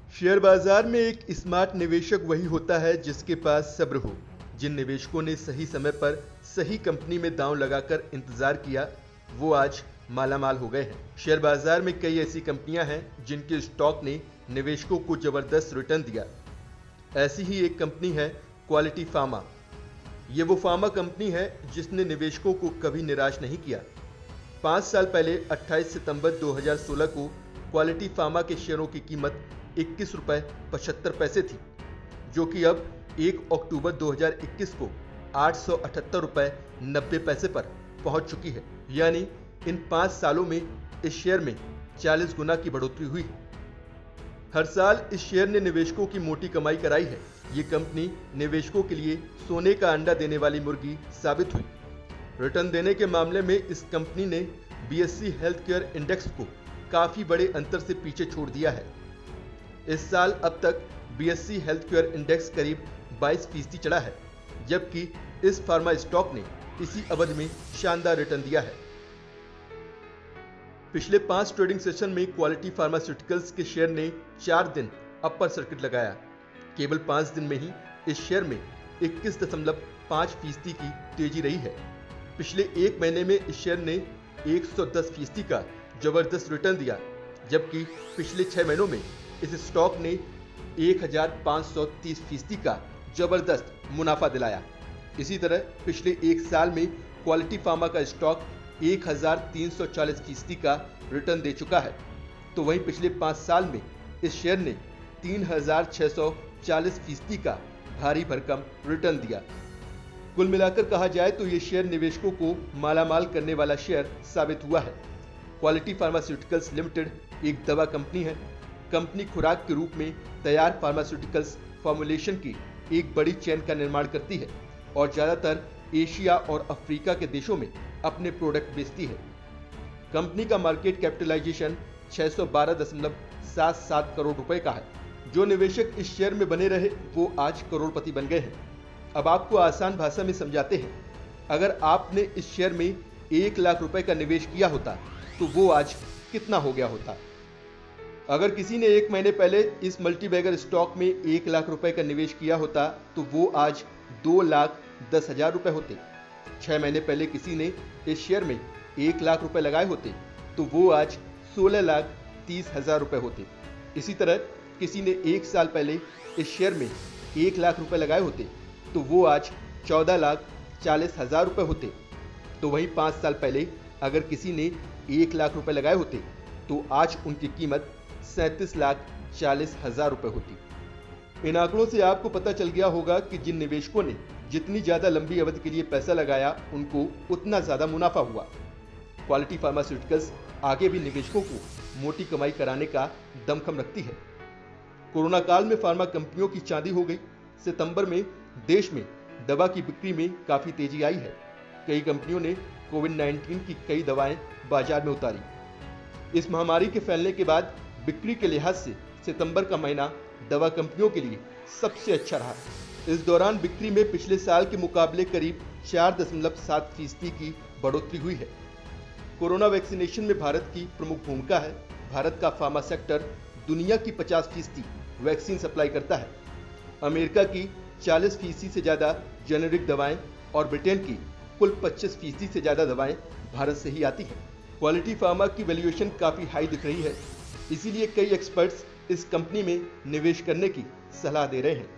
Share बाजार में एक स्मार्ट निवेशक वही होता है जिसके पास सब्र हो। जिन निवेशकों ने सही समय पर सही कंपनी में दांव लगाकर इंतजार किया, वो आज मालामाल हो गए हैं। शेयर बाजार में कई ऐसी कंपनियां हैं जिनके स्टॉक ने निवेशकों को जबरदस्त रिटर्न दिया। ऐसी ही एक कंपनी है क्वालिटी फार्मा। ये वो फार्मा कंपनी है जिसने निवेशकों को कभी निराश नहीं किया। 5 साल पहले 28 सितंबर 2016 को क्वालिटी फार्मा के शेयरों की कीमत 21 रुपये 75 पैसे थी, जो कि अब 1 अक्टूबर 2021 को 878 रुपये 90 पैसे पर पहुंच चुकी है। यानी इन 5 सालों में इस शेयर में 40 गुना की बढ़ोतरी हुई है। हर साल इस शेयर ने निवेशकों की मोटी कमाई कराई है। ये कंपनी निवेशकों के लिए सोने का अंडा देने वाली मुर्गी साबित हुई। रिटर्न देने के मामले में इस कंपनी ने BSE हेल्थ केयर इंडेक्स को काफी बड़े अंतर से पीछे छोड़ दिया है। इस साल अब तक BSE हेल्थ केयर इंडेक्स करीब 22% चढ़ा है, जबकि इस फार्मा स्टॉक ने इसी अवधि में शानदार रिटर्न दिया है। पिछले 5 ट्रेडिंग सेशन में क्वालिटी फार्मास्यूटिकल्स के शेयर ने 4 दिन अपर सर्किट लगाया। केवल 5 दिन में ही इस शेयर में 21.5% की तेजी रही है। पिछले 1 महीने में इस शेयर ने 110% का जबरदस्त रिटर्न दिया, जबकि पिछले 6 महीनों में इस स्टॉक ने 1530% का जबरदस्त मुनाफा दिलाया। इसी तरह पिछले 1 साल में क्वालिटी फार्मा का स्टॉक 1340% का रिटर्न दे चुका है, तो वहीं पिछले 5 साल में इस शेयर ने 3640% का भारी भरकम रिटर्न दिया। कुल मिलाकर कहा जाए तो ये शेयर निवेशकों को मालामाल करने वाला शेयर साबित हुआ है। क्वालिटी फार्मास्यूटिकल्स लिमिटेड एक दवा कंपनी है। कंपनी खुराक के रूप में तैयार फार्मास्यूटिकल्स फॉर्मुलेशन की एक बड़ी चेन का निर्माण करती है और ज़्यादातर एशिया और अफ्रीका के देशों में अपने प्रोडक्ट बेचती है। कंपनी का मार्केट कैपिटलाइजेशन 612.77 करोड़ रुपए का है। जो निवेशक इस शेयर में बने रहे वो आज करोड़पति बन गए हैं। अब आपको आसान भाषा में समझाते हैं। अगर आपने इस शेयर में 1 लाख रुपए का निवेश किया होता तो वो आज कितना हो गया होता। अगर किसी ने 1 महीने पहले इस मल्टीबैगर स्टॉक में 1 लाख रुपए का निवेश किया होता तो वो आज 2,10,000 रुपए होते। 6 महीने पहले किसी ने इस शेयर में 1 लाख रुपए लगाए होते तो वो आज 16,30,000 रुपए होते। इसी तरह किसी ने 1 साल पहले इस शेयर में 1 लाख रुपए लगाए होते तो वो आज 14,40,000 रुपए होते। तो वहीं 5 साल पहले अगर किसी ने 1 लाख रुपए लगाए होते तो आज उनकी कीमत 37,40,000 रुपए होती। इन आंकड़ों से आपको पता चल गया होगा कि जिन निवेशकों ने जितनी ज़्यादा लंबी अवधि के लिए पैसा लगाया उनको उतना ज़्यादा मुनाफा हुआ। क्वालिटी फार्मास्यूटिकल्स आगे भी निवेशकों को मोटी कमाई कराने का दमखम रखती है। कोरोना काल में फार्मा कंपनियों की चांदी हो गई। सितंबर में देश में दवा की बिक्री में काफ़ी तेजी आई है। कई कंपनियों ने कोविड-19 की कई दवाएं बाजार में उतारी। इस महामारी के फैलने के बाद बिक्री के लिहाज से सितंबर का महीना दवा कंपनियों के लिए सबसे अच्छा रहा। इस दौरान बिक्री में पिछले साल के मुकाबले करीब 4.7% की बढ़ोतरी हुई है। कोरोना वैक्सीनेशन में भारत की प्रमुख भूमिका है। भारत का फार्मा सेक्टर दुनिया की 50% वैक्सीन सप्लाई करता है। अमेरिका की 40% से ज़्यादा जेनेरिक दवाएं और ब्रिटेन की कुल 25% से ज़्यादा दवाएं भारत से ही आती हैं। क्वालिटी फार्मा की वैल्यूएशन काफ़ी हाई दिख रही है, इसीलिए कई एक्सपर्ट्स इस कंपनी में निवेश करने की सलाह दे रहे हैं।